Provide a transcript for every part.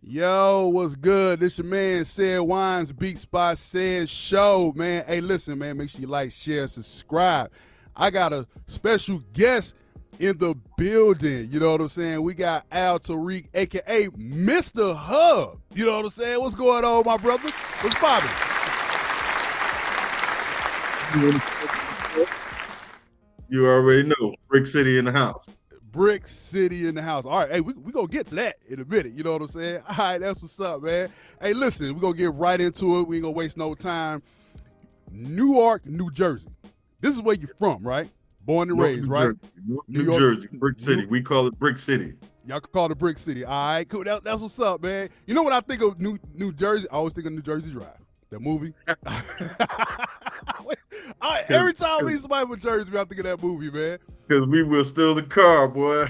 Yo, what's good? This your man, Said Wines, Beatsbyced show, man. Hey, listen, man, make sure you like, share, subscribe. I got a special guest in the building. You know what I'm saying? We got Tariq, a.k.a. Mr. Hubb. You know what I'm saying? What's going on, my brother? What's poppin'? You already know. Brick City in the house. Brick City in the house. All right, hey, we going to get to that in a minute. You know what I'm saying? All right, that's what's up, man. Hey, listen, we're going to get right into it. We ain't going to waste no time. Newark, New Jersey. This is where you're from, right? Born and raised, right? New Jersey, Brick City. We call it Brick City. Y'all can call it Brick City. All right, cool. That's what's up, man. You know what I think of New Jersey? I always think of New Jersey Drive, the movie. Every time I meet somebody from Jersey, I think of that movie, man. Because we will steal the car, boy.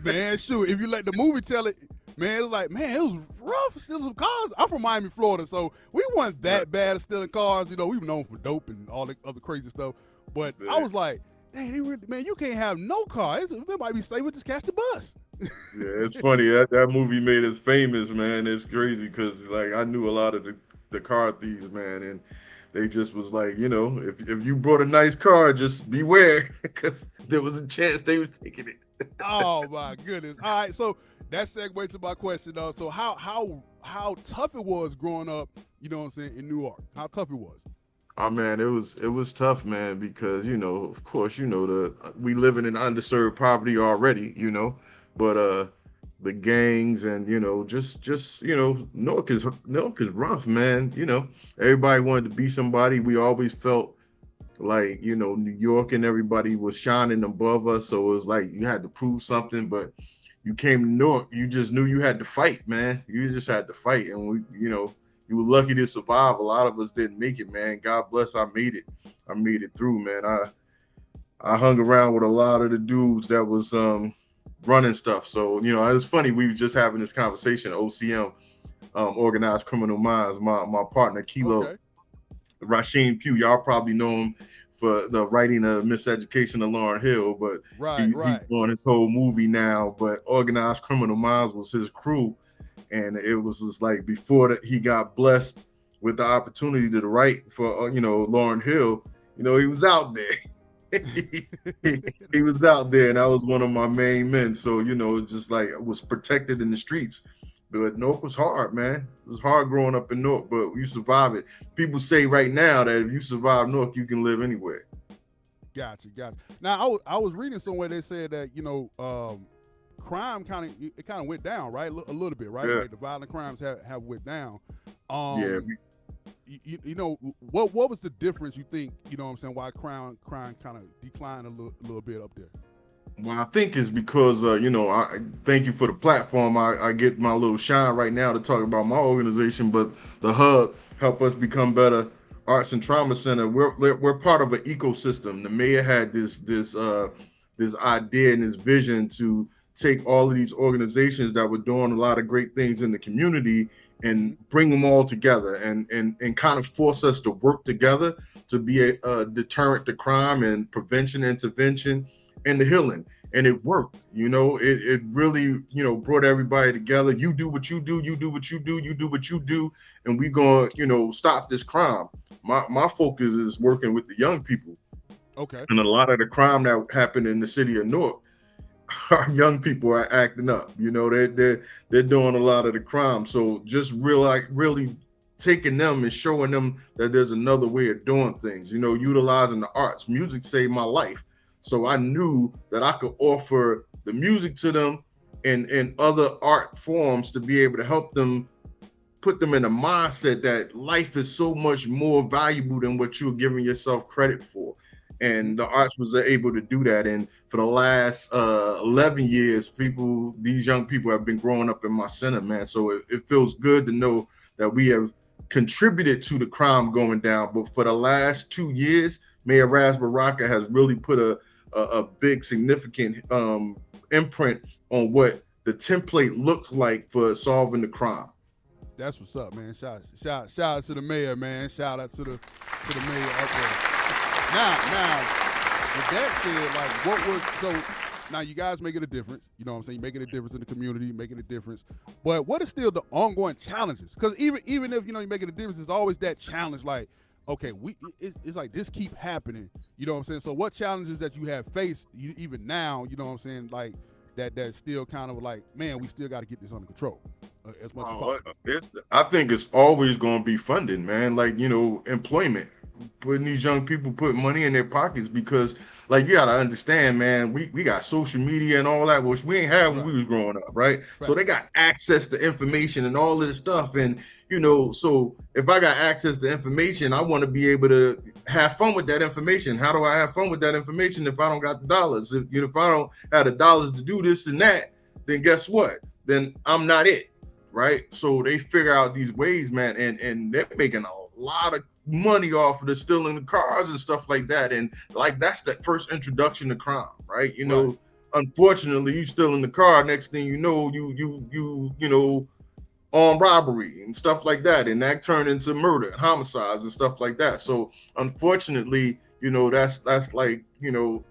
Man, shoot. If you let the movie tell it, man, it was like, man, it was rough stealing some cars. I'm from Miami, Florida, so we weren't that bad at stealing cars. You know, we were known for dope and all the other crazy stuff. But man, I was like, dang, man, you can't have no car. It might be safer just catch the bus. Yeah, it's funny. That movie made us famous, man. It's crazy because, like, I knew a lot of the car thieves, man, and they just was like, you know, if you brought a nice car, just beware because there was a chance they were taking it. Oh my goodness! All right, so that segues to my question, though. So how tough it was growing up? You know what I'm saying, in Newark? How tough it was? Oh man, it was tough, man, because of course, we live in an underserved poverty already, but the gangs and just Newark is rough, man. Everybody wanted to be somebody. We always felt like New York and everybody was shining above us, so it was like you had to prove something. But you came to Newark, you just knew you had to fight, man. You just had to fight, and you were lucky to survive. A lot of us didn't make it, man. God bless, I made it through, man. I hung around with a lot of the dudes that was running stuff. So, it was funny. We were just having this conversation, OCM, Organized Criminal Minds. My partner, Kilo, Rasheen Pugh, y'all probably know him for the writing of Miseducation of Lauryn Hill, but he's on his whole movie now. But Organized Criminal Minds was his crew. And it was just like before that he got blessed with the opportunity to write for, Lauryn Hill, he was out there. he was out there, and I was one of my main men. So, just like I was protected in the streets. But Newark was hard, man. It was hard growing up in Newark, but you survive it. People say right now that if you survive Newark, you can live anywhere. Gotcha. Now, I was reading somewhere they said that, crime kind of went down, right? A little bit, right? Yeah. Like the violent crimes have went down. Yeah. What was the difference, you think, what I'm saying, why crime kind of declined a little bit up there? Well, I think it's because, I thank you for the platform. I get my little shine right now to talk about my organization, but the Hub help us become better Arts and Trauma Center. We're part of an ecosystem. The mayor had this idea and this vision to take all of these organizations that were doing a lot of great things in the community and bring them all together and kind of force us to work together to be a deterrent to crime and prevention, intervention, and the healing. And it worked. It really, brought everybody together. You do what you do, you do what you do, you do what you do, and we gonna, stop this crime. My focus is working with the young people. Okay. And a lot of the crime that happened in the city of Newark, our young people are acting up. They're doing a lot of the crime. So just really taking them and showing them that there's another way of doing things, utilizing the arts. Music saved my life. So I knew that I could offer the music to them and other art forms to be able to help them, put them in a mindset that life is so much more valuable than what you're giving yourself credit for. And the arts was able to do that. And for the last 11 years, these young people have been growing up in my center, man. So it feels good to know that we have contributed to the crime going down. But for the last 2 years, Mayor Ras Baraka has really put a big significant imprint on what the template looks like for solving the crime. That's what's up, man. Shout out to the mayor, man. Shout out to the mayor up there. Now, with that said, like, now you guys making a difference. You know what I'm saying? You're making a difference in the community, making a difference. But what is still the ongoing challenges? Because even if you're making a difference, there's always that challenge. Like, okay, it's like this keep happening. You know what I'm saying? So what challenges that you have faced even now? You know what I'm saying? Like that's still kind of like, man, we still got to get this under control as much as possible. I think it's always going to be funding, man. Like, employment, putting these young people, putting money in their pockets, because like, you got to understand, man, we got social media and all that, which we ain't had when Right. we was growing up, right? So Facts. they got access to information and all of this stuff. And, so if I got access to information, I want to be able to have fun with that information. How do I have fun with that information if I don't got the dollars? If I don't have the dollars to do this and that, then guess what? Then I'm not it. Right. So they figure out these ways, man, and they're making a lot of money off of the stealing the cars and stuff like that. And like, that's the first introduction to crime, right? Right. Unfortunately, you stealing the car. Next thing you know, armed robbery and stuff like that, and that turned into murder, homicides, and stuff like that. So unfortunately, that's like,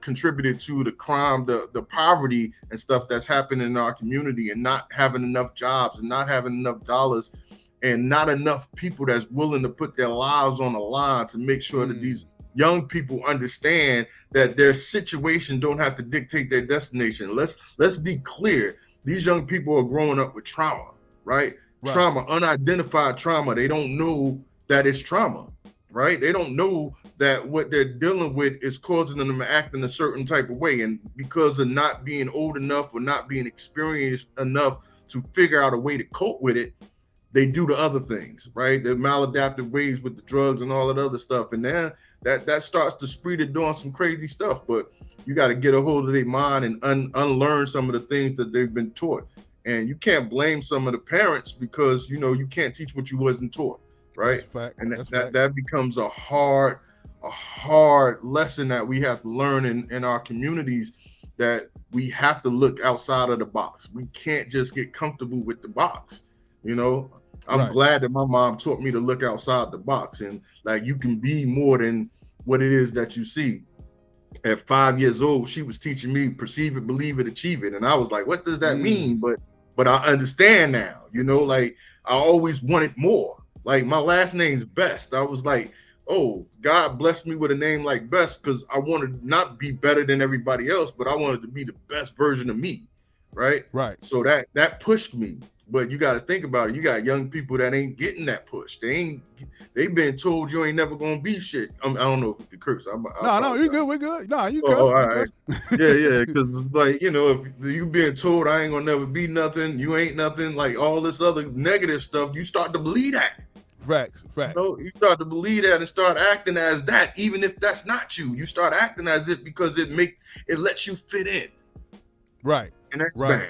contributed to the crime, the poverty and stuff that's happening in our community, and not having enough jobs and not having enough dollars and not enough people that's willing to put their lives on the line to make sure that these young people understand that their situation don't have to dictate their destination. Let's be clear. These young people are growing up with trauma, right? Trauma, unidentified trauma. They don't know that it's trauma, right? They don't know that what they're dealing with is causing them to act in a certain type of way. And because of not being old enough or not being experienced enough to figure out a way to cope with it, they do the other things, right? The maladaptive ways with the drugs and all that other stuff. And then that starts to spread it doing some crazy stuff. But you got to get a hold of their mind and unlearn some of the things that they've been taught. And you can't blame some of the parents, because you can't teach what you wasn't taught, right? That's a fact. And That's that becomes a hard lesson that we have to learn in our communities, that we have to look outside of the box. We can't just get comfortable with the box. I'm glad that my mom taught me to look outside the box, and like, you can be more than what it is that you see. At 5 years old, she was teaching me perceive it, believe it, achieve it. And I was like, what does that mean? But I understand now, like, I always wanted more. Like, my last name's Best. I was like, oh, God blessed me with a name like Best, because I wanted to not be better than everybody else, but I wanted to be the best version of me. Right. So that pushed me. But you got to think about it. You got young people that ain't getting that push. They've been told you ain't never gonna be shit. I don't know if we could curse. No, you good. We're good. No, you cuss. All right. Yeah. Because it's like, if you being told I ain't gonna never be nothing, you ain't nothing, like all this other negative stuff, you start to believe that. Facts. You start to believe that and start acting as that, even if that's not you. You start acting as it, because it lets you fit in. Right. And that's bad.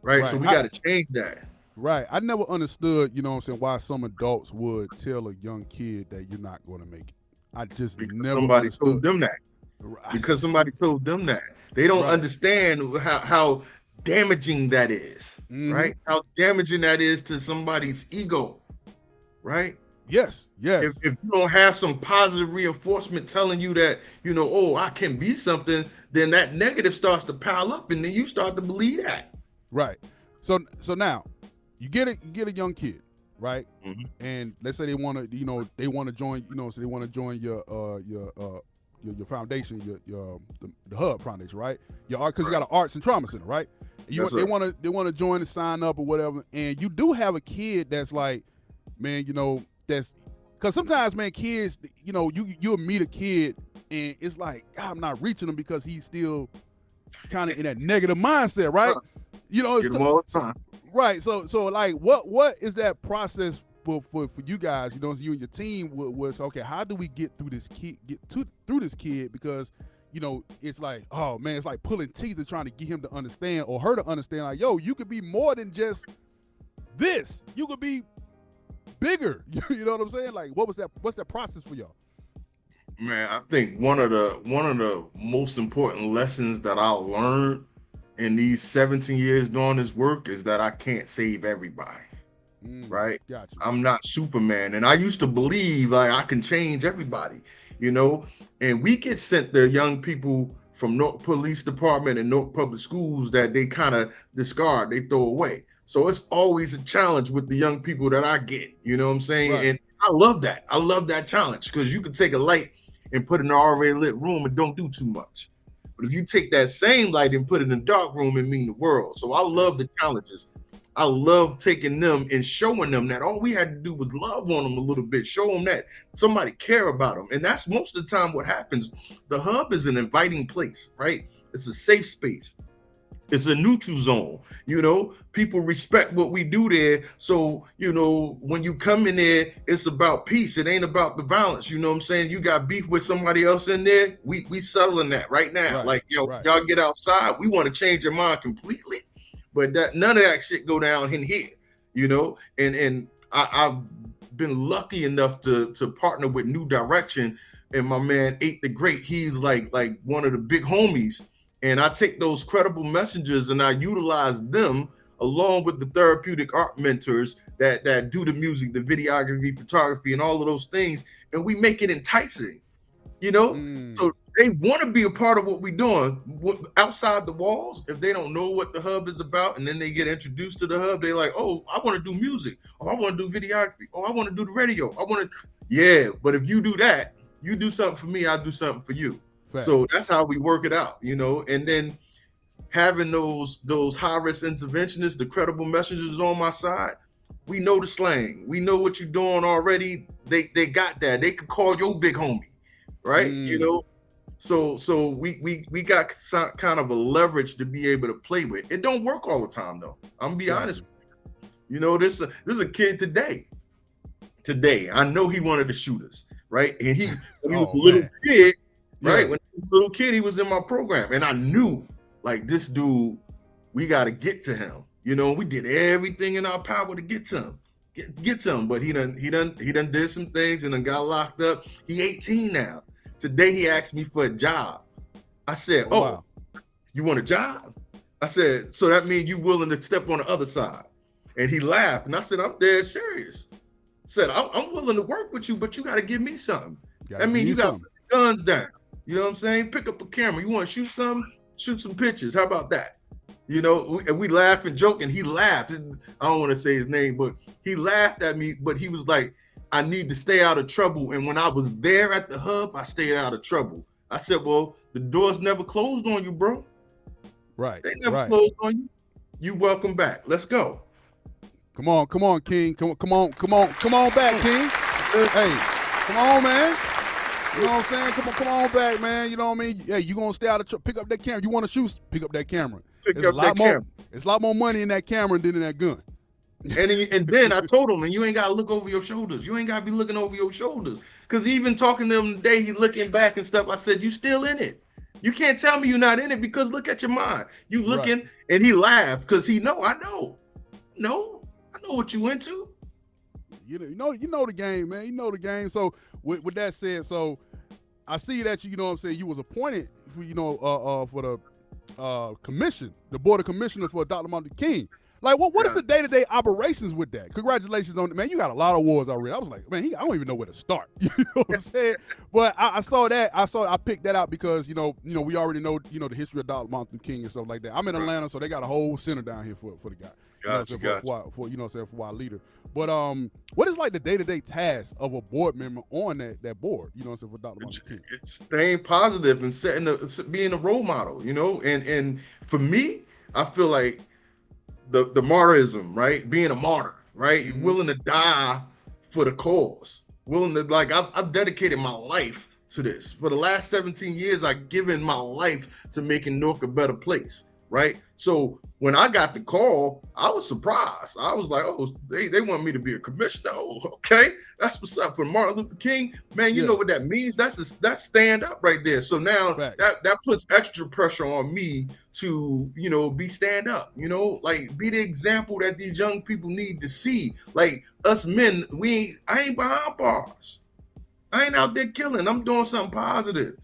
Right. So we got to change that. Right. I never understood, why some adults would tell a young kid that you're not going to make it. I just never somebody understood. Told them that. Because somebody told them that. They don't understand how damaging that is, right? How damaging that is to somebody's ego, right? Yes. If you don't have some positive reinforcement telling you that, oh, I can be something, then that negative starts to pile up, and then you start to believe that. Right. So now, you get a young kid, right? And let's say they want to, join, so they want to join your foundation, the Hubb Foundation, right? Your art, because you got an arts and trauma center, right? They want to join and sign up or whatever. And you do have a kid that's like, man, that's because sometimes, man, kids, you'll meet a kid and it's like, God, I'm not reaching him because he's still kind of in that negative mindset, right? It's all the time. Right. So like, what is that process for you guys? You and your team was okay. How do we get through this kid? Through this kid, because it's like, oh man, it's like pulling teeth and trying to get him to understand or her to understand. Like, yo, you could be more than just this. You could be bigger. You know what I'm saying? Like, what's that process for y'all? Man, I think one of the most important lessons that I learned in these 17 years doing this work is that I can't save everybody. Right? Gotcha. I'm not Superman. And I used to believe like I can change everybody, and we get sent the young people from Newark Police Department and Newark Public Schools that they kind of discard, they throw away. So it's always a challenge with the young people that I get, you know what I'm saying? Right. And I love that. I love that challenge because you can take a light and put it in an already lit room and don't do too much. But if you take that same light and put it in a dark room, it mean the world. So I love the challenges. I love taking them and showing them that all we had to do was love on them a little bit, show them that somebody care about them. And that's most of the time what happens. The Hub is an inviting place, right? It's a safe space. It's a neutral zone. You know, people respect what we do there. So, you know, when you come in there, it's about peace. It ain't about the violence. You know what I'm saying? You got beef with somebody else in there. We settling that right now. Right, Like, yo, right. y'all get outside. We want to change your mind completely. But that none of that shit go down in here, you know. And I've been lucky enough to partner with New Direction, and my man Eight the Great. He's like one of the big homies. And I take those credible messengers and I utilize them along with the therapeutic art mentors that do the music, the videography, photography, and all of those things, and we make it enticing, you know. So they want to be a part of what we're doing outside the walls. If they don't know what the Hub is about, and then they get introduced to the Hub, they're like, "Oh, I want to do music. Oh, I want to do videography. Oh, I want to do the radio. I want to." Yeah, but if you do that, you do something for me, I do something for you. Fact. So that's how we work it out, you know. And then having those high risk interventionists, the credible messengers on my side, we know the slang. We know what you're doing already. They got that. They could call your big homie, right? You know. So we got kind of a leverage to be able to play with. It don't work all the time though. I'm gonna be honest with you. You know, this is a kid today. I know he wanted to shoot us, right? And he was a little kid. Right. Yeah. When he was a little kid, he was in my program. And I knew, like, this dude, we got to get to him. You know, we did everything in our power to get to him. Get to him. But he done did some things and then got locked up. He 18 now. Today he asked me for a job. I said, wow. You want a job? I said, so that means you willing to step on the other side. And he laughed. And I said, I'm dead serious. I said, I'm willing to work with you, but you got to give me something. That means you got to put the guns down. You know what I'm saying? Pick up a camera. You want to shoot something? Shoot some pictures. How about that? You know, we laugh and joke, and he laughed. I don't want to say his name, but he laughed at me, but he was like, I need to stay out of trouble. And when I was there at the Hub, I stayed out of trouble. I said, well, the doors never closed on you, bro. Right. They never closed on you. You welcome back. Let's go. Come on, King. Come on back, King. Hey, come on, man. You know what I'm saying? Come on back, man. You know what I mean? Hey, you gonna stay out of pick up that camera. You want to shoot? Pick up that camera. It's a lot more money in that camera than in that gun. And then I told him, and you ain't gotta look over your shoulders. You ain't gotta be looking over your shoulders. Cause even talking to him today, he looking back and stuff. I said, you still in it. You can't tell me you're not in it because look at your mind. You looking, right. And he laughed because I know what you into. You know the game, man. You know the game. So with that said, so I see that you know what I'm saying, you was appointed for, for the commission, the board of commissioners for Dr. Martin Luther King. Like, what is the day-to-day operations with that? Congratulations on it, man. You got a lot of awards already. I was like, man, I don't even know where to start. You know what I'm saying? But I saw that. I picked that out because, we already know, the history of Dr. Martin Luther King and stuff like that. I'm in Atlanta, so they got a whole center down here for the guy. For our leader. But what is like the day-to-day task of a board member on that board, for Dr. Martin Luther King? It's staying positive and being a role model, and for me, I feel like the martyrism, right? Being a martyr, right? Mm-hmm. Willing to die for the cause. Willing to, like, I've dedicated my life to this. For the last 17 years, I've given my life to making Newark a better place, right? So when I got the call, I was surprised. I was like, oh, they want me to be a commissioner. Oh, okay. That's what's up. For Martin Luther King, man, you know what that means? That's stand up right there. So now that puts extra pressure on me to, be stand up, like be the example that these young people need to see. Like us men, I ain't behind bars. I ain't out there killing. I'm doing something positive,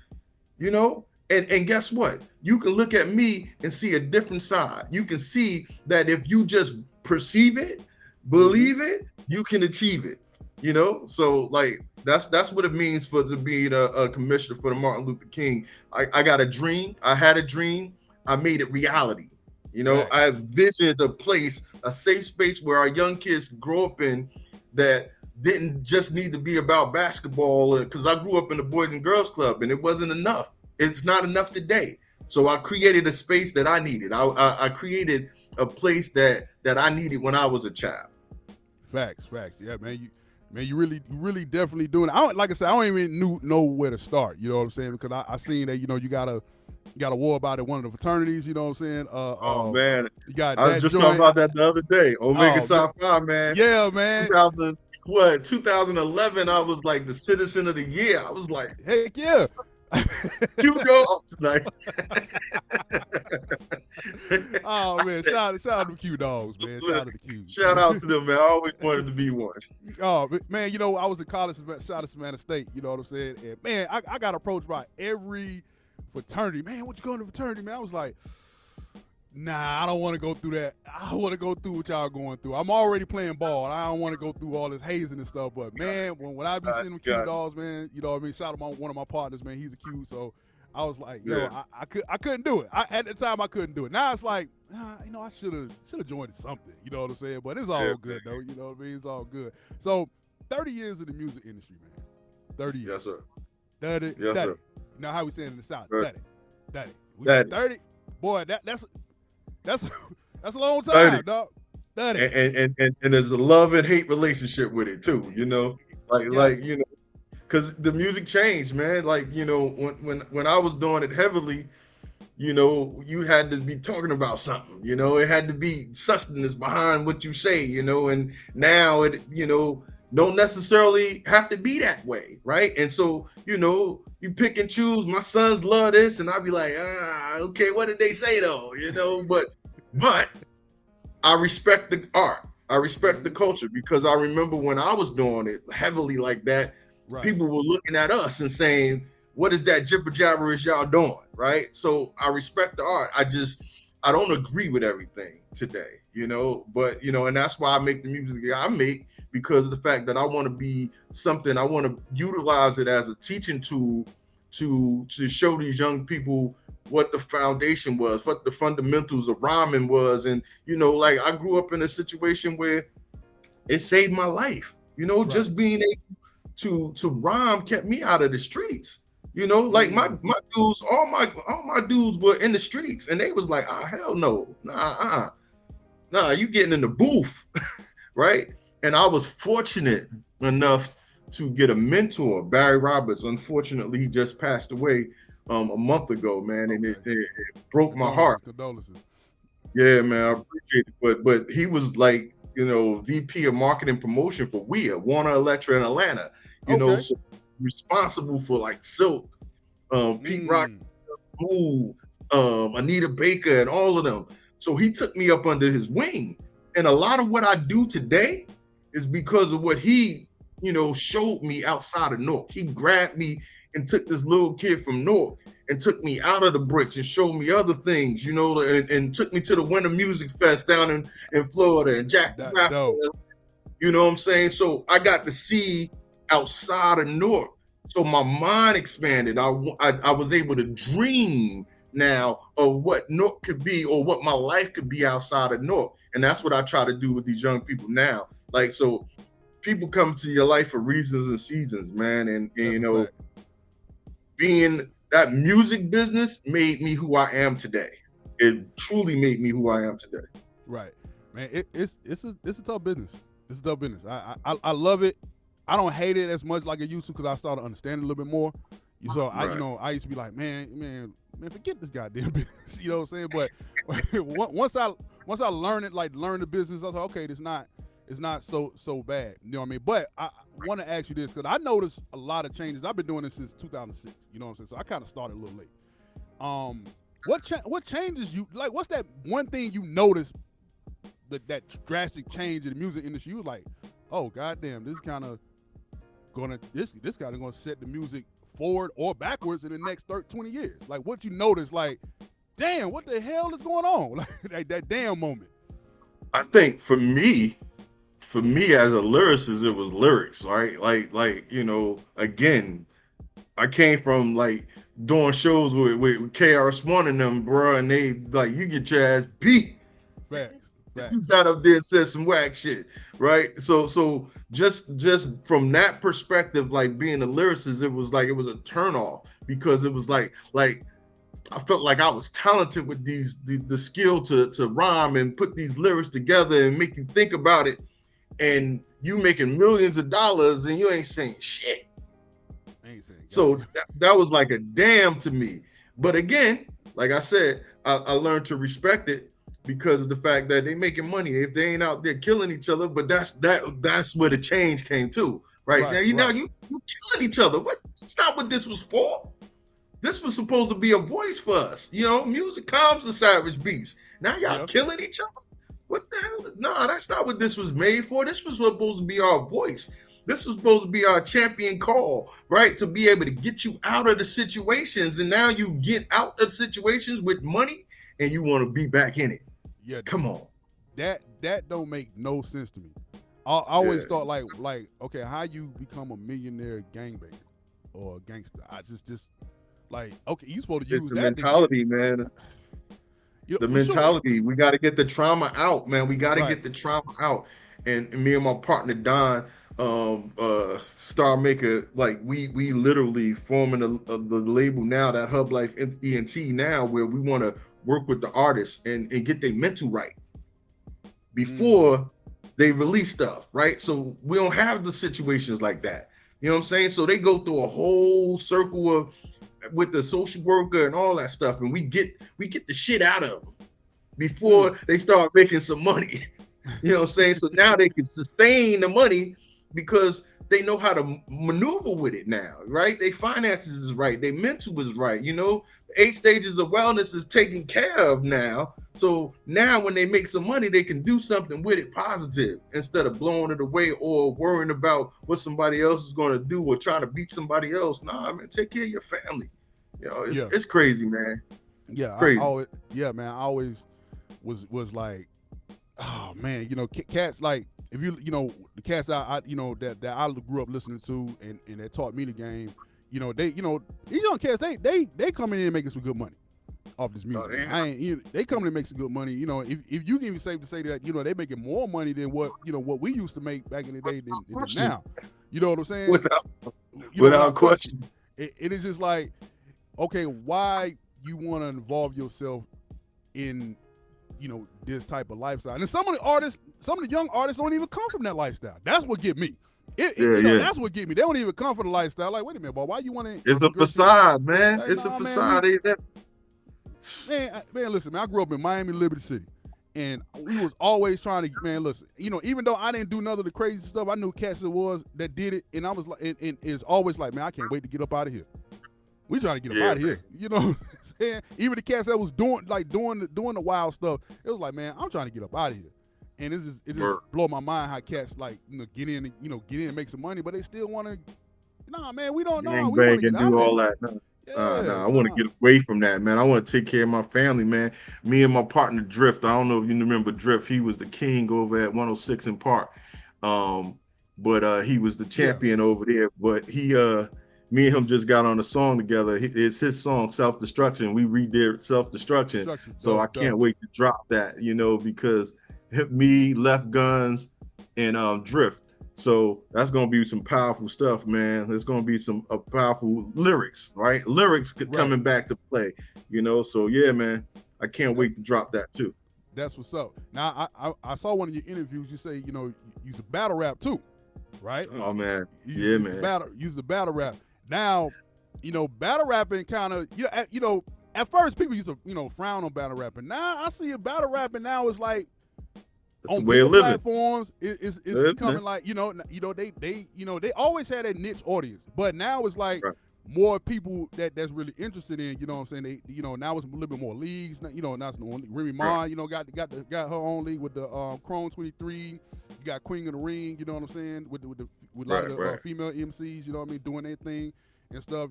And guess what? You can look at me and see a different side. You can see that if you just perceive it, believe it, you can achieve it. You know, so like that's what it means for to be a commissioner for the Martin Luther King. I got a dream. I had a dream. I made it reality. You know, I Facts. visioned a place, a safe space where our young kids grow up in that didn't just need to be about basketball. Because I grew up in the Boys and Girls Club, and it wasn't enough. It's not enough today. So I created a space that I needed. I created a place that I needed when I was a child. Facts. Yeah, man, you really definitely doing it. I don't, like I said, I don't even know where to start. You know what I'm saying? Because I seen that, you got a war about it, one of the fraternities. You know what I'm saying? Oh man, You got I was that just talking joint. about that the other day. Omega Oh, Psi Phi, man. yeah, man. 2000, what? 2011. I was like the Citizen of the Year. I was like, Heck yeah. you know, like, Oh I man, said, shout out to the Q dogs, man. Shout out to the Qs. shout out to them, man. I always wanted to be one. Oh man, I was in college, shout out to Savannah State. You know what I'm saying? And man, I got approached by every fraternity. Man, what you going to fraternity, man? I was like, nah, I don't want to go through that. I want to go through what y'all going through. I'm already playing ball. I don't want to go through all this hazing and stuff. But man, when I be seeing them Q dogs, man, you know what I mean? Shout out to one of my partners, man. He's a Q, so I was like, yo, Yeah. I couldn't do it. At the time, I couldn't do it. Now it's like, I should have joined something. You know what I'm saying? But it's all good though. You know what I mean? It's all good. So 30 years in the music industry, man. 30 years. Yes, sir. Daddy. Yes, sir. Now how we saying in the South? Right. Daddy. We Daddy. 30. Boy, that's a long time, 30. dog. 30. And there's a love and hate relationship with it too. You know, like you know, because the music changed, man. Like you know, when I was doing it heavily, you know, you had to be talking about something. You know, it had to be sustenance behind what you say. You know, and now it, you know, don't necessarily have to be that way, right? And so, you know, you pick and choose. My sons love this, and I'll be like, okay, what did they say though? You know, but I respect the art. I respect the culture because I remember when I was doing it heavily like that, Right. people were looking at us and saying, what is that jibber jabberish y'all doing? Right. So I respect the art. I don't agree with everything today, you know, but, you know, and that's why I make the music I make because of the fact that I want to be something, I want to utilize it as a teaching tool to show these young people what the foundation was, what the fundamentals of rhyming was. And, you know, like I grew up in a situation where it saved my life. You know, just being able to rhyme kept me out of the streets. You know, like my dudes, all my dudes were in the streets and they was like, hell no. Nah, you getting in the booth, right? And I was fortunate enough to get a mentor, Barry Roberts. Unfortunately, he just passed away a month ago, man, and it broke my heart. Condolences. Yeah, man, I appreciate it. But he was like, you know, VP of marketing promotion for Warner Electra in Atlanta. You know, so responsible for like Silk, Pete Rock, Smooth, Anita Baker, and all of them. So he took me up under his wing, and a lot of what I do today is because of what he, you know, showed me outside of Newark. He grabbed me and took this little kid from Newark and took me out of the bricks and showed me other things, you know, and took me to the Winter Music Fest down in Florida and Jack the Rapper. You know what I'm saying? So I got to see outside of Newark. So my mind expanded. I was able to dream now of what Newark could be or what my life could be outside of Newark. And that's what I try to do with these young people now. Like, so people come to your life for reasons and seasons, man. And you know, being that music business made me who I am today. It truly made me who I am today. Right, man. It's a tough business. It's a tough business. I love it. I don't hate it as much like I used to because I started to understand it a little bit more. So I used to be like, man, forget this goddamn business. You know what I'm saying? But once I learn it, like learn the business, I was like, okay, it's not so bad. You know what I mean? But I want to ask you this because I noticed a lot of changes. I've been doing this since 2006. You know what I'm saying? So I kind of started a little late. What changes you like? What's that one thing you noticed that drastic change in the music industry? You was like, oh goddamn, this kind of gonna set the music forward or backwards in the next 20 years. Like what you notice? Like, damn, what the hell is going on? Like that damn moment. I think for me, for me as a lyricist, it was lyrics, right? Again, I came from like doing shows with KRS-One and them, bro, and they like, you get your ass beat. Facts, You facts. got up there and said some whack shit, right? So just from that perspective, like being a lyricist, it was a turn off because it was like I felt like I was talented with the skill to rhyme and put these lyrics together and make you think about it, and you making millions of dollars and you ain't saying shit. I ain't saying So God. that was like a damn to me. But again, like I said, I learned to respect it because of the fact that they making money. If they ain't out there killing each other, but that's where the change came to. Right now, Right, right. you killing each other. What? That's not what this was for. This was supposed to be a voice for us. Music calms the savage beast. Now y'all Yeah, killing each other. What the hell? No, that's not what this was made for. This was supposed to be our voice. This was supposed to be our champion call, right? To be able to get you out of the situations. And now you get out of situations with money and you want to be back in it. yeah. Come on. That don't make no sense to me. I always Yeah. thought like okay, how you become a millionaire gangbanger or a gangster? I just like okay, you supposed to It's use the that to get mentality, man. The well, sure, mentality. We got to get the trauma out, man. We got to right. get the trauma out. And me and my partner Don, Star Maker, like we literally forming the label now, that Hub Life ENT now, where we want to work with the artists and get their mental right Mm, before they release stuff, right? So we don't have the situations like that. You know what I'm saying? So they go through a whole circle of with the social worker and all that stuff, and we get the shit out of them mm. before they start making some money. You know what I'm saying? So now they can sustain the money because they know how to maneuver with it now, right? Their finances is right, their mental is right. The 8 stages of wellness is taken care of now. So now when they make some money, they can do something with it positive instead of blowing it away or worrying about what somebody else is going to do or trying to beat somebody else. Nah, man, take care of your family. Yeah, It's crazy, man. yeah. I Crazy. always yeah, man. I always was like, oh man, cats like if the cats that I grew up listening to and that taught me the game. They these young cats they coming in and making some good money off this Oh, music. yeah. They coming in and make some good money. If you can even safe to say that they making more money than what we used to make back in the day than Without question. now. You know what I'm saying? Without Without without question. question. It is just like okay, why you want to involve yourself in this type of lifestyle. And some of the young artists don't even come from that lifestyle. That's what get me. Yeah, yeah. That's what get me. They don't even come from the lifestyle. Like, wait a minute, boy, why you want to It's a ingress in? facade, man. Like, It's a nah, man, facade. man, listen, man, I grew up in Miami, Liberty City. And we was always trying to, man, listen, even though I didn't do none of the crazy stuff, I knew cats that did it, and I was like, and it's always like, man, I can't wait to get up out of here. We trying to get up Yeah, out of here. You know what I'm saying? Even the cats that was doing the wild stuff, it was like, man, I'm trying to get up out of here. And it just word. blow my mind how cats like get in and make some money, but they still want to. Nah, man, we don't know. Gang We want bang to get and out do of all there. that. No. Yeah, I want to nah. get away from that, man. I want to take care of my family, man. Me and my partner Drift. I don't know if you remember Drift. He was the king over at 106 in Park. But he was the Yeah, champion over there. But me and him just got on a song together. It's his song, Self Destruction. We redid Self Destruction. destruction, So I dope, can't dope. wait to drop that, because me, Left Guns, and Drift. So that's gonna be some powerful stuff, man. There's gonna be some powerful lyrics, right? Lyrics Right. coming back to play, So yeah, man, I can't That, wait to drop that too. that's what's up. Now I saw one of your interviews. You say you use a battle rap too, right? Oh man, You yeah, use man. the battle rap. Now, battle rapping kind of at first people used to frown on battle rapping. Now I see a battle rapping now is like That's the on way bigger of living. platforms. It's Yeah, becoming man. like they always had that niche audience, but now it's like Right, more people that's really interested in. You know what I'm saying? They now it's a little bit more leagues. Now it's no Remy right, Ma. Got her own league with the Chrome 23. You got Queen of the Ring. You know what I'm saying? With a lot of right, the right. female MCs. You know what I mean? Doing their thing and stuff.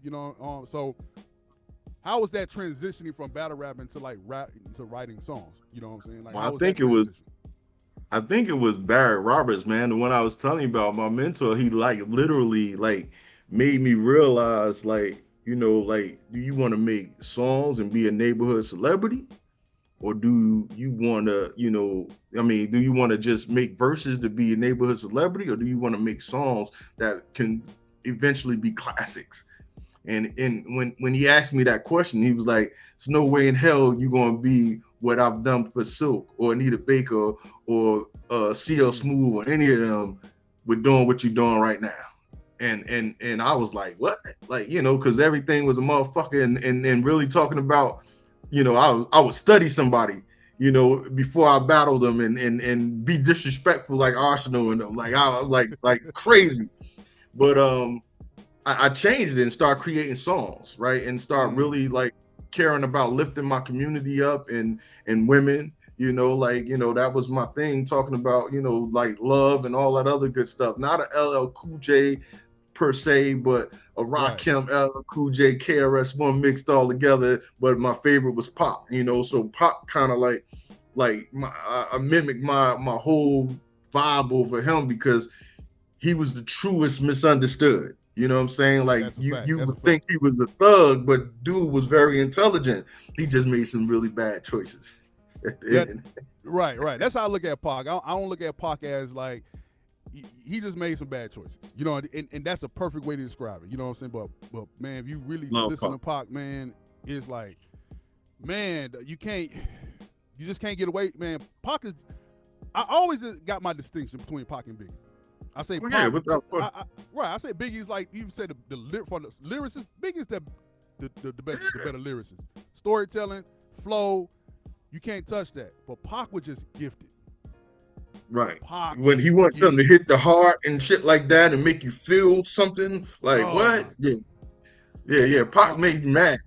So how was that transitioning from battle rapping to like rap to writing songs? You know what I'm saying? Like Well, how was that transition? I think it was Barrett Roberts, man. The one I was telling you about, my mentor, he like literally like made me realize like, like, do you want to make songs and be a neighborhood celebrity? Or do you want to, do you want to just make verses to be a neighborhood celebrity, or do you want to make songs that can eventually be classics? And when he asked me that question, he was like, "There's no way in hell you're gonna be what I've done for Silk or Anita Baker or CL Smooth or any of them with doing what you're doing right now." And I was like, "What?" Like, because everything was a motherfucker, and really talking about, I would study somebody, before I battled them, and be disrespectful like Arsenal and them, like I like crazy, but I changed it and start creating songs, right? And start really like caring about lifting my community up and women, that was my thing, talking about, like love and all that other good stuff. Not a LL Cool J per se, but a Rakim, LL Cool J, KRS-One mixed all together. But my favorite was Pop, so Pop kind of like I mimicked my whole vibe over him because he was the truest misunderstood. You know what I'm saying? Like you would think he was a thug, but dude was very intelligent. He just made some really bad choices at the end. Right. That's how I look at Pac. I don't look at Pac as like he just made some bad choices. And that's the perfect way to describe it. You know what I'm saying? But man, if you really listen to Pac, man, it's like, man, you just can't get away, man. Pac is. I always got my distinction between Pac and Biggie. I say, Pac, I say Biggie's like, you said for the lyricist, Biggie's the best, the better lyricist. Storytelling, flow, you can't touch that. But Pac was just gifted. Right. Pac, when he wants something to hit the heart and shit like that and make you feel something, like what? Yeah. Pac made you mad.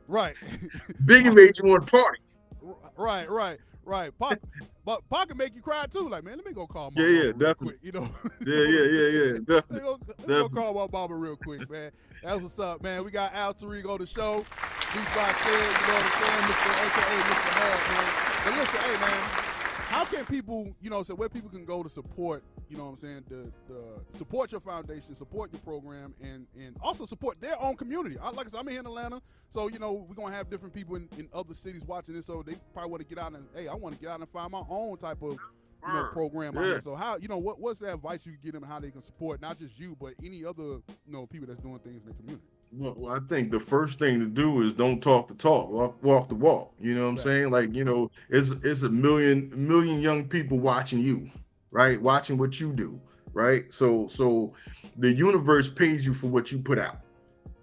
Right. Biggie made you want to party. Right. Pac can make you cry too. Like, man, let me go call my mama real quick. Yeah. Definitely. Let me go call my mama real quick, man. That's what's up, man. We got Al Tariq on the show. Beatsbyced, you know what I'm saying? Mr. Hubb, man. But listen, hey, man, how can people, so where people can go to support, you know what I'm saying, the support your foundation, support your program, and also support their own community. Like I said, I'm here in Atlanta, so, we're going to have different people in other cities watching this, so they probably want to get out and, hey, I want to get out and find my own type of, program out there. So how, what's the advice you give them how they can support not just you, but any other, people that's doing things in the community? Well, I think the first thing to do is don't talk the talk, walk the walk. You know what I'm saying? Like, it's a million young people watching you, right? Watching what you do, right? So the universe pays you for what you put out.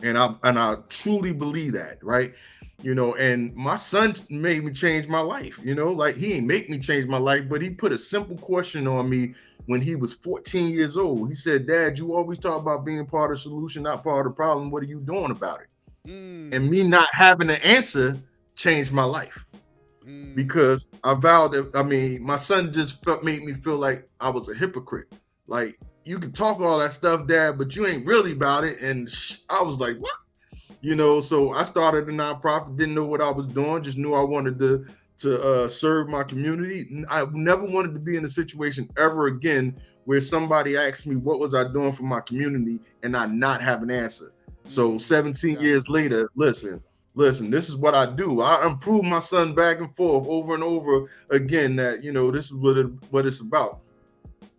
And I truly believe that, right? And my son made me change my life, like he ain't make me change my life, but he put a simple question on me when he was 14 years old. He said, "Dad, you always talk about being part of the solution, not part of the problem. What are you doing about it?" And me not having an answer changed my life because I vowed that, my son just made me feel like I was a hypocrite. Like, you can talk all that stuff, Dad, but you ain't really about it. And I was like, what? So I started a nonprofit, didn't know what I was doing, just knew I wanted to serve my community. I never wanted to be in a situation ever again where somebody asked me what was I doing for my community and I not have an answer. So 17 years later, listen, this is what I do. I improve my son back and forth over and over again that, this is what it's about.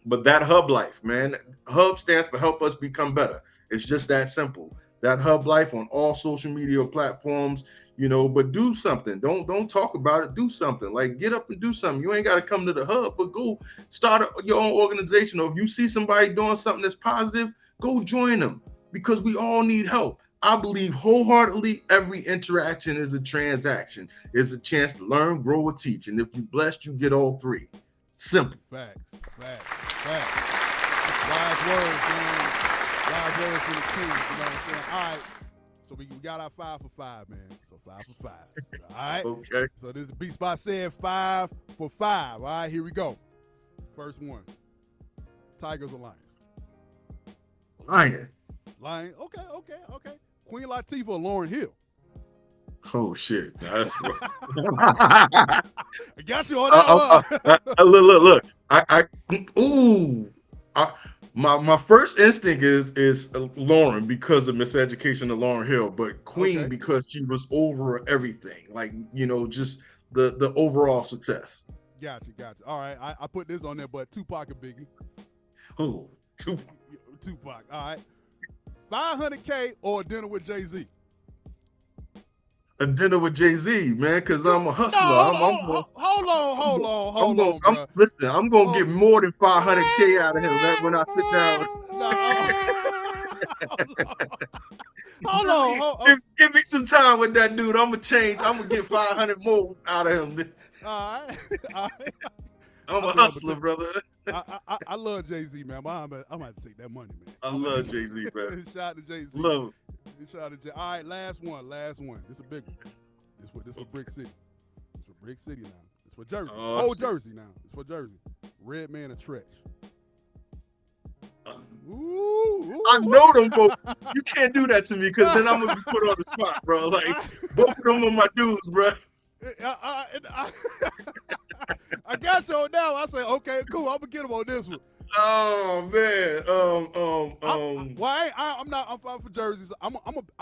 But that Hub life, man, Hub stands for help us become better. It's just that simple. That Hub life on all social media platforms, but do something. Don't talk about it. Do something. Like, get up and do something. You ain't got to come to the Hub, but go start your own organization. Or if you see somebody doing something that's positive, go join them, because we all need help. I believe wholeheartedly every interaction is a transaction. It's a chance to learn, grow, or teach. And if you're blessed, you get all three. Simple. Facts. Wise words, man. Wise words for the king. You know what I'm saying? All right. So we got our 5 for 5, man. So 5 for 5. All right. Okay. So this is Beatsbyced said 5 for 5. All right, here we go. First one. Tigers or Lions? Lion. Okay. Queen Latifah or Lauryn Hill? Oh shit. That's right. I got you on that one. Look. Ooh. I, my first instinct is Lauren because of Miseducation of Lauren Hill, but Queen Okay. because she was over everything. Like, just the overall success. Gotcha. All right, I put this on there, but Tupac and Biggie. Ooh. Tupac. All right. $500K or a dinner with Jay-Z? A dinner with Jay-Z, man, because I'm a hustler. No, hold on, bro. Listen, I'm gonna get more than 500K out of him, man, when I sit down. Hold on. Give me some time with that dude. I'm gonna get 500 more out of him. All right. I'm a hustler, brother. I love Jay-Z, man. I'm gonna have to take that money, man. I love Jay-Z, man. Shout out to Jay-Z. Love him. Shout out to Jay. All right, last one. This is a big one. This for Brick City. This for Brick City now. It's for Jersey. Jersey now. It's for Jersey. Redman or Tretch? Ooh. I know them both. You can't do that to me because then I'm gonna be put on the spot, bro. Like both of them are my dudes, bro. I got you on now. I say, okay, cool. I'm gonna get him on this one. Oh man. I'm fine for jerseys. I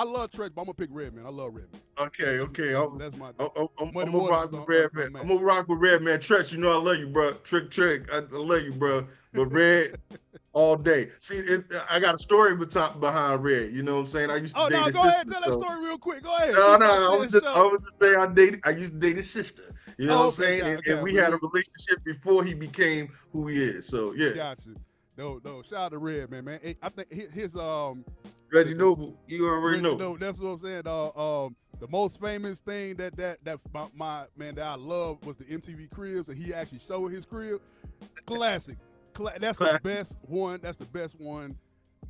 love Tretch, but I'm gonna pick Redman. I love Redman. Okay. That's my. I'm gonna rock with Redman. I'm gonna rock with Redman. Tretch, I love you, bro. Trick. I love you, bro. But Red all day. See, I got a story behind Red. You know what I'm saying? I used to date his go sister, ahead. Tell that story real quick. Go ahead. No. I was just saying I used to date his sister. You know what I'm saying? And we had a relationship before he became who he is. So yeah. Gotcha. No. Shout out to Redman, man. I think his Reggie Noble, you already know. That's what I'm saying. The most famous thing that my man that I love was the MTV Cribs, and he actually showed his crib. Classic. That's the best one. That's the best one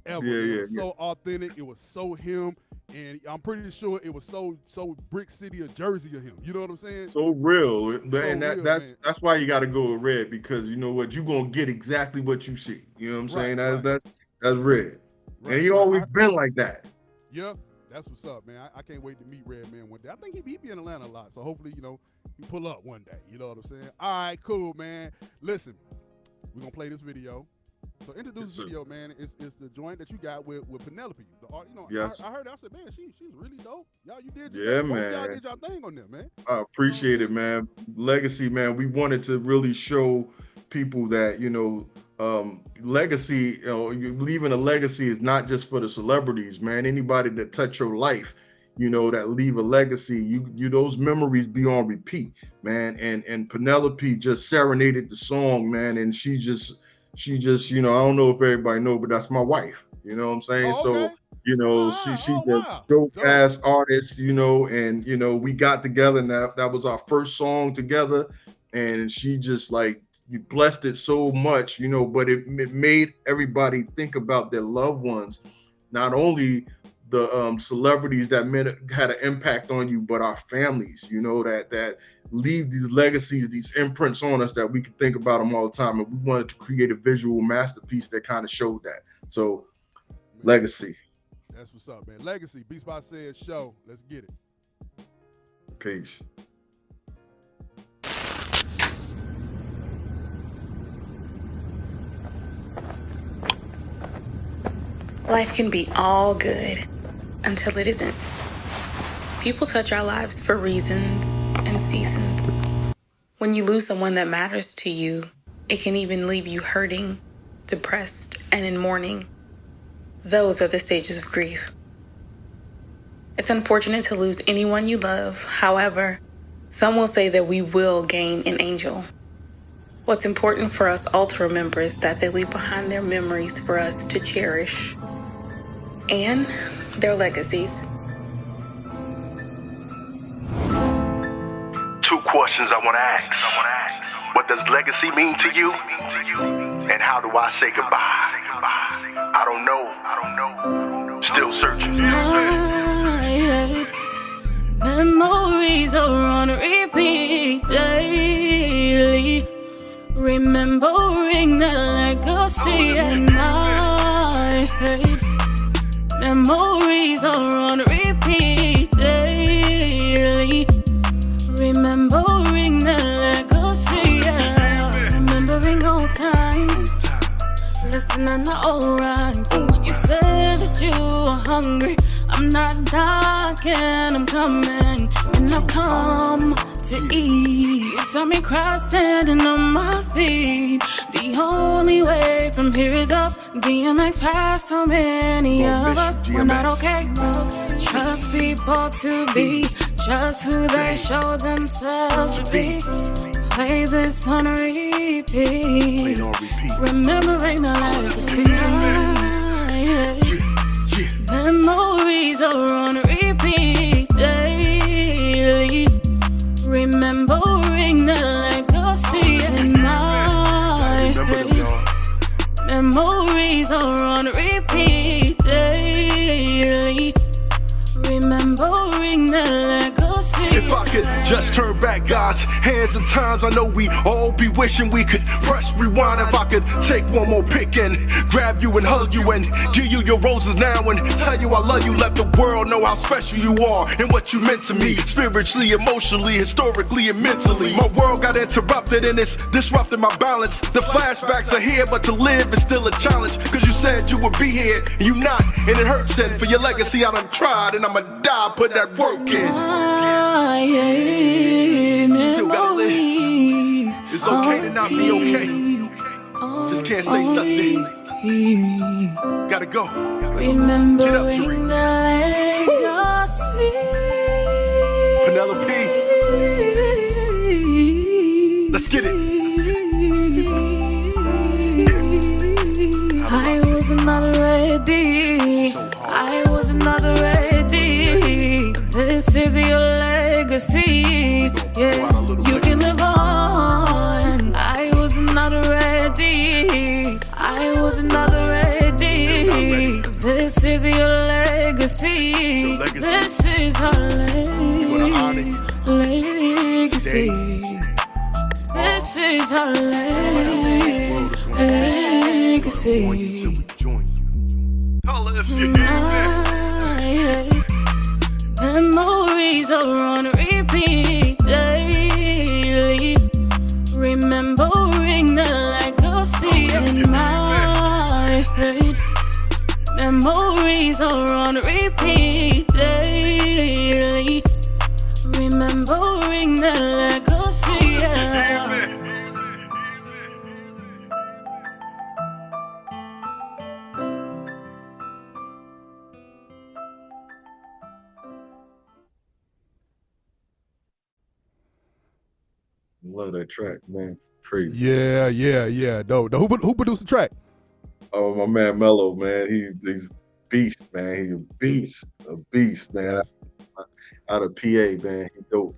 ever. It was so authentic. It was so him, and I'm pretty sure it was so Brick City or Jersey of him. You know what I'm saying? So real, and that's why you got to go with Red, because you know what, you're gonna get exactly what you see. You know what I'm saying? That's Red, right. And he always been like that. Yep. That's what's up, man. I can't wait to meet Redman one day. I think he be in Atlanta a lot, so hopefully, he pull up one day. You know what I'm saying? All right, cool, man. Listen, we're going to play this video. So introduce the video, man. It's the joint that you got with Penelope. Yes. I heard it. I said, man, she's really dope. Y'all, you did man. Y'all did y'all thing on there, man. I appreciate it, man. Legacy, man. We wanted to really show people that, legacy, leaving a legacy is not just for the celebrities, man. Anybody that touch your life, that leave a legacy, you those memories be on repeat, man. And Penelope just serenaded the song, man. And she just, I don't know if everybody know, but that's my wife. You know what I'm saying? Okay. So she's a dope ass artist, and we got together, and that was our first song together. And she just you blessed it so much, but it made everybody think about their loved ones, not only the celebrities that had an impact on you, but our families, that leave these legacies, these imprints on us that we can think about them all the time. And we wanted to create a visual masterpiece that kind of showed that. So, man, legacy. That's what's up, man. Legacy, Beatsbyced show. Let's get it. Peace. Life can be all good until it isn't. People touch our lives for reasons and seasons. When you lose someone that matters to you, it can even leave you hurting, depressed, and in mourning. Those are the stages of grief. It's unfortunate to lose anyone you love. However, some will say that we will gain an angel. What's important for us all to remember is that they leave behind their memories for us to cherish, and their legacies. Two questions I want to ask. What does legacy mean to you? And how do I say goodbye? I don't know. Still searching. Memories are on repeat daily. Remembering the legacy and my hate. Memories are on repeat daily. Remembering the coming, and I've come to eat. You tell me cry standing on my feet. The only way from here is up. DMX passed so many of us. We're not okay. Trust people to be just who they show themselves to be. Play this on repeat. Remembering the legacy night. Memories are on repeat daily. Remembering the legacy in my head. Memories are on repeat daily. Remembering the legacy. If I could just turn back God's hands in times, I know we all be wishing we could press rewind. If I could take one more pick and grab you and hug you and give you your roses now and tell you I love you, let the world know how special you are and what you meant to me, spiritually, emotionally, historically, and mentally. My world got interrupted and it's disrupting my balance. The flashbacks are here, but to live is still a challenge. Cause you said you would be here and you not, and it hurts. And for your legacy I done tried and I'ma die, put that work in. Still gotta live. It's okay to not be okay. Just can't stay stuck there. Gotta go. Get up, Tariq. Penelope. Let's get it. I was not ready. I was not ready. This is your legacy. Yeah, you can live on. I was not ready. I was not ready. This is your legacy. This is our legacy. This is our legacy. Holla if you hear me. Memories are on repeat daily. Remembering the legacy in my head. Memories are on repeat daily. Remembering the legacy. Yeah. Love that track, man. Crazy. Yeah. Dope. Who produced the track? Oh, my man Mello, man. He's a beast, man. He's a beast, man. Out of PA, man. He dope.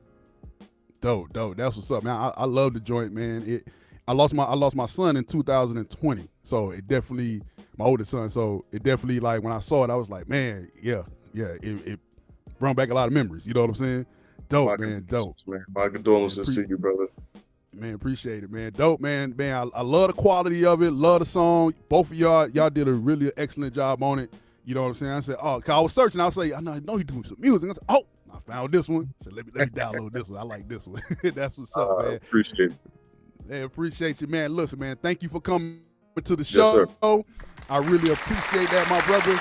Dope. That's what's up, man. I love the joint, man. I lost my son in 2020, so it definitely, my oldest son. So it definitely, like, when I saw it, I was like, man, yeah. It brought back a lot of memories. You know what I'm saying? Dope, man. Dope. Man. My condolences to you, brother. Man, appreciate it, man. Dope, man. Man, I love the quality of it. Love the song. Both of y'all did a really excellent job on it. You know what I'm saying? I said, oh, cause I was searching. I was like, I know you're doing some music. I said, oh, I found this one. I said, let me download this one. I like this one. That's what's up, man. Appreciate it. Man, appreciate you, man. Listen, man, thank you for coming to the show. Yes, I really appreciate that, my brothers.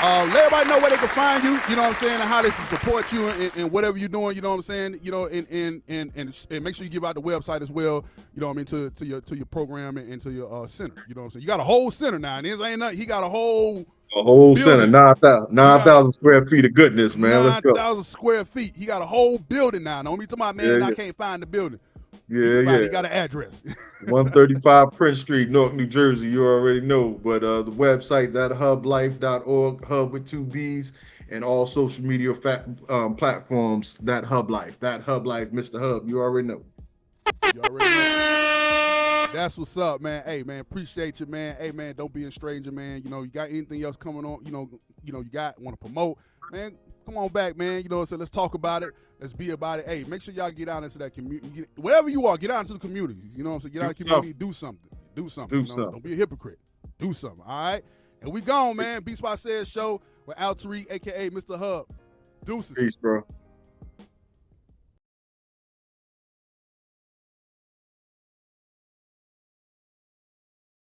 Let everybody know where they can find you, you know what I'm saying, and how they can support you in whatever you're doing, you know what I'm saying, you know, and make sure you give out the website as well, you know what I mean, to your program and to your center, you know what I'm saying. You got a whole center now, and this ain't nothing. He got a whole center, 9,000 square feet of goodness, man. Let's go. 9,000 square feet. He got a whole building now. Don't be talking about, man, I can't find the building. He got an address. 135 Prince Street, Newark, New Jersey. You already know. But the website, thathublife.org, Hub with 2 B's, and all social media platforms, That Hub Life, Mr. Hubb. You already know. That's what's up, man. Hey, man, appreciate you, man. Hey, man, don't be a stranger, man. You know, you got anything else coming on? You know, you want to promote, man? Come on back, man. You know, so let's talk about it. Let's be about it. Hey, make sure y'all get out into that community. Wherever you are, get out into the communities. You know what I'm saying? Get out in the community, do something. Do something. Don't be a hypocrite. Do something, all right? And we gone, man. Beatsbyced Show with Tariq, a.k.a. Mr. Hubb. Deuces. Peace, bro.